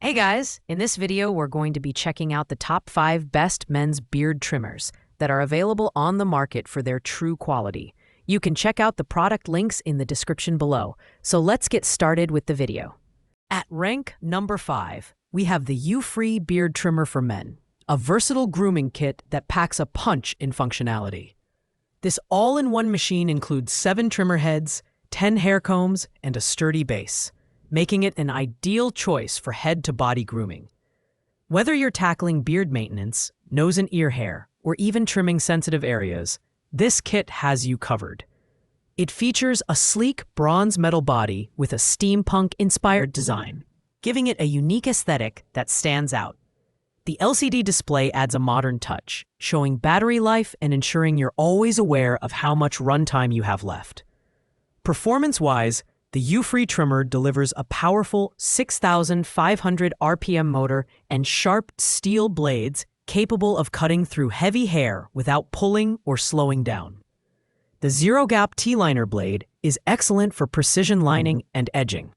Hey guys, in this video we're going to be checking out the top 5 best men's beard trimmers that are available on the market for their true quality. You can check out the product links in the description below, so let's get started with the video. At rank number 5, we have the Ufree Beard Trimmer for Men, a versatile grooming kit that packs a punch in functionality. This all-in-one machine includes 7 trimmer heads, 10 hair combs, and a sturdy base, making it an ideal choice for head-to-body grooming. Whether you're tackling beard maintenance, nose and ear hair, or even trimming sensitive areas, this kit has you covered. It features a sleek bronze metal body with a steampunk-inspired design, giving it a unique aesthetic that stands out. The LCD display adds a modern touch, showing battery life and ensuring you're always aware of how much runtime you have left. Performance-wise, the Ufree trimmer delivers a powerful 6,500 RPM motor and sharp steel blades capable of cutting through heavy hair without pulling or slowing down. The zero-gap T-liner blade is excellent for precision lining and edging,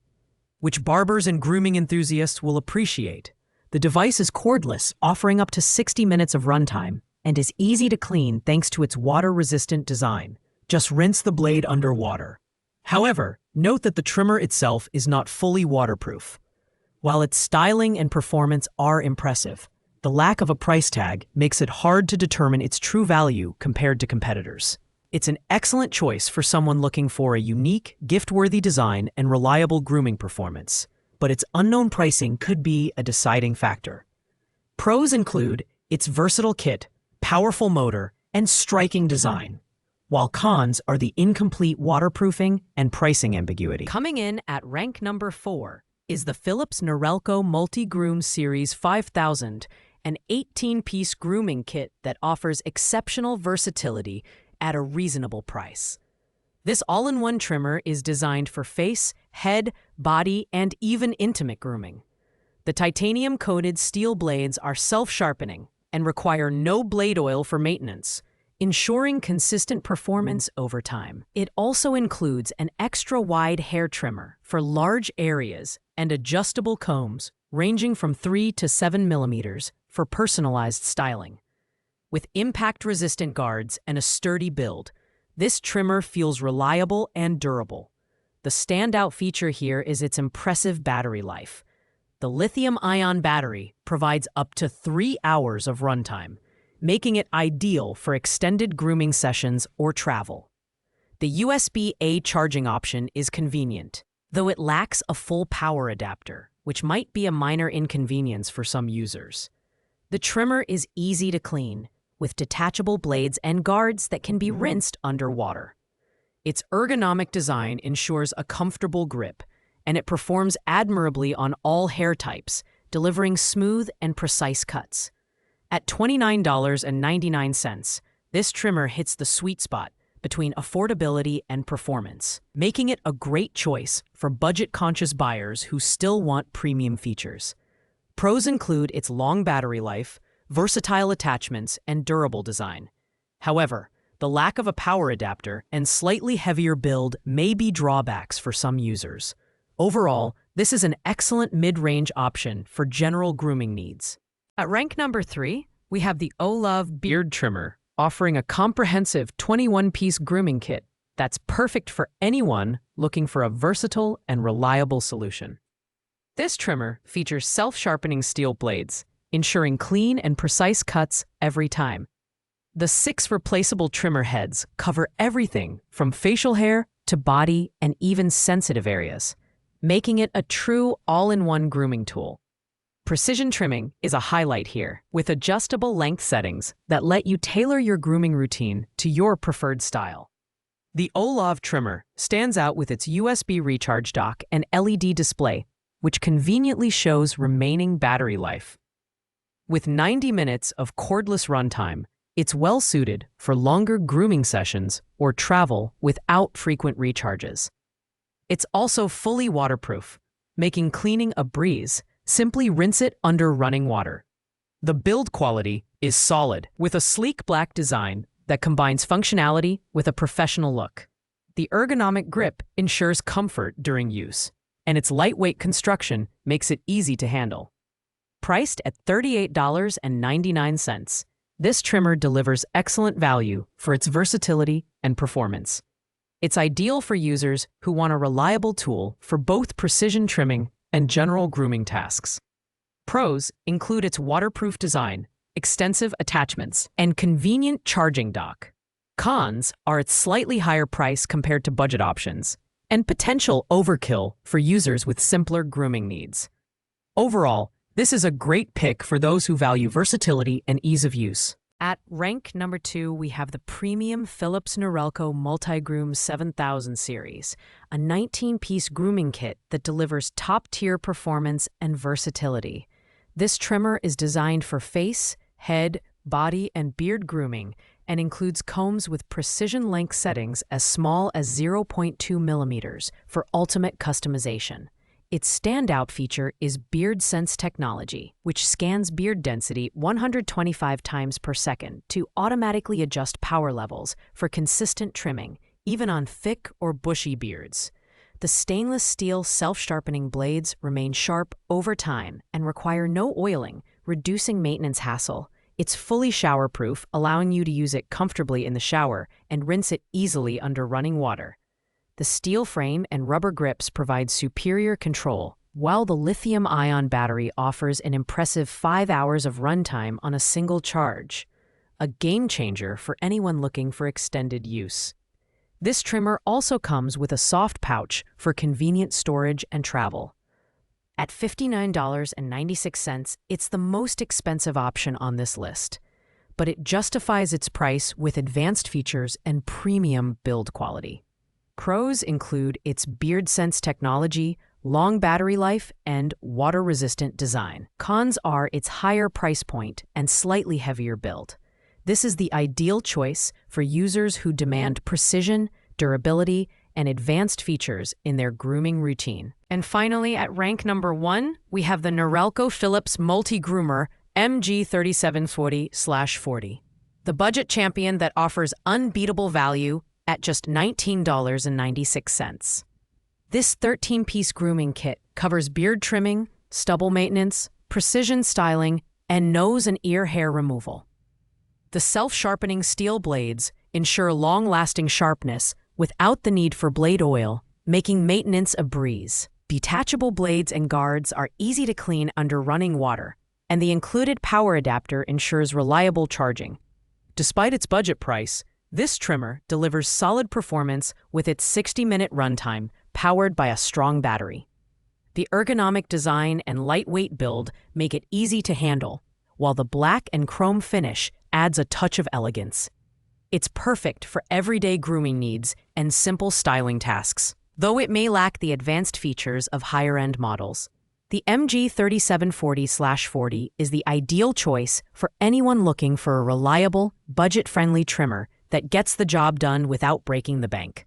which barbers and grooming enthusiasts will appreciate. The device is cordless, offering up to 60 minutes of runtime, and is easy to clean thanks to its water-resistant design. Just rinse the blade underwater. However, note that the trimmer itself is not fully waterproof. While its styling and performance are impressive, the lack of a price tag makes it hard to determine its true value compared to competitors. It's an excellent choice for someone looking for a unique, gift-worthy design and reliable grooming performance, but its unknown pricing could be a deciding factor. Pros include its versatile kit, powerful motor, and striking design, while cons are the incomplete waterproofing and pricing ambiguity. Coming in at rank number 4 is the Philips Norelco Multi-Groom Series 5000, an 18-piece grooming kit that offers exceptional versatility at a reasonable price. This all-in-one trimmer is designed for face, head, body, and even intimate grooming. The titanium-coated steel blades are self-sharpening and require no blade oil for maintenance, ensuring consistent performance over time. It also includes an extra-wide hair trimmer for large areas and adjustable combs ranging from 3 to 7 millimeters for personalized styling. With impact-resistant guards and a sturdy build, this trimmer feels reliable and durable. The standout feature here is its impressive battery life. The lithium-ion battery provides up to 3 hours of runtime, making it ideal for extended grooming sessions or travel. The USB-A charging option is convenient, though it lacks a full power adapter, which might be a minor inconvenience for some users. The trimmer is easy to clean, with detachable blades and guards that can be rinsed underwater. Its ergonomic design ensures a comfortable grip, and it performs admirably on all hair types, delivering smooth and precise cuts. At $29.99, this trimmer hits the sweet spot between affordability and performance, making it a great choice for budget-conscious buyers who still want premium features. Pros include its long battery life, versatile attachments, and durable design. However, the lack of a power adapter and slightly heavier build may be drawbacks for some users. Overall, this is an excellent mid-range option for general grooming needs. At rank number 3, we have the Olove Beard Trimmer, offering a comprehensive 21-piece grooming kit that's perfect for anyone looking for a versatile and reliable solution. This trimmer features self-sharpening steel blades, ensuring clean and precise cuts every time. The 6 replaceable trimmer heads cover everything from facial hair to body and even sensitive areas, making it a true all-in-one grooming tool. Precision trimming is a highlight here, with adjustable length settings that let you tailor your grooming routine to your preferred style. The Olove trimmer stands out with its USB recharge dock and LED display, which conveniently shows remaining battery life. With 90 minutes of cordless runtime, it's well-suited for longer grooming sessions or travel without frequent recharges. It's also fully waterproof, making cleaning a breeze. Simply rinse it under running water. The build quality is solid, with a sleek black design that combines functionality with a professional look. The ergonomic grip ensures comfort during use, and its lightweight construction makes it easy to handle. priced at $38.99. This trimmer delivers excellent value for its versatility and performance. It's ideal for users who want a reliable tool for both precision trimming and general grooming tasks. Pros include its waterproof design, extensive attachments, and convenient charging dock. Cons are its slightly higher price compared to budget options and potential overkill for users with simpler grooming needs. Overall, this is a great pick for those who value versatility and ease of use. At rank number 2, we have the premium Philips Norelco Multi-Groom 7000 series, a 19-piece grooming kit that delivers top-tier performance and versatility. This trimmer is designed for face, head, body, and beard grooming and includes combs with precision length settings as small as 0.2 millimeters for ultimate customization. Its standout feature is Beard Sense technology, which scans beard density 125 times per second to automatically adjust power levels for consistent trimming, even on thick or bushy beards. The stainless steel self-sharpening blades remain sharp over time and require no oiling, reducing maintenance hassle. It's fully shower-proof, allowing you to use it comfortably in the shower and rinse it easily under running water. The steel frame and rubber grips provide superior control, while the lithium-ion battery offers an impressive 5 hours of runtime on a single charge, a game-changer for anyone looking for extended use. This trimmer also comes with a soft pouch for convenient storage and travel. At $59.96, it's the most expensive option on this list, but it justifies its price with advanced features and premium build quality. Pros include its Beard Sense technology, long battery life, and water-resistant design. Cons are its higher price point and slightly heavier build. This is the ideal choice for users who demand precision, durability, and advanced features in their grooming routine. And finally, at rank number 1, we have the Norelco Philips Multi-Groomer MG3740/40, the budget champion that offers unbeatable value at just $19.96. This 13-piece grooming kit covers beard trimming, stubble maintenance, precision styling, and nose and ear hair removal. The self-sharpening steel blades ensure long-lasting sharpness without the need for blade oil, making maintenance a breeze. Detachable blades and guards are easy to clean under running water, and the included power adapter ensures reliable charging. Despite its budget price, this trimmer delivers solid performance with its 60-minute runtime, powered by a strong battery. The ergonomic design and lightweight build make it easy to handle, while the black and chrome finish adds a touch of elegance. It's perfect for everyday grooming needs and simple styling tasks, though it may lack the advanced features of higher-end models. The MG3740/40 is the ideal choice for anyone looking for a reliable, budget-friendly trimmer that gets the job done without breaking the bank.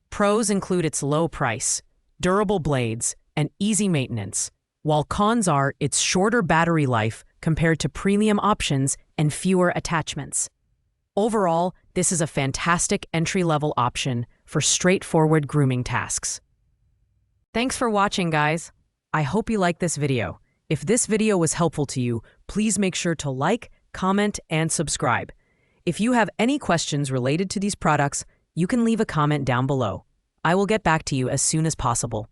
Pros include its low price, durable blades, and easy maintenance, while cons are its shorter battery life compared to premium options and fewer attachments. Overall, this is a fantastic entry-level option for straightforward grooming tasks. Thanks for watching, guys. I hope you liked this video. If this video was helpful to you, please make sure to like, comment, and subscribe. If you have any questions related to these products, you can leave a comment down below. I will get back to you as soon as possible.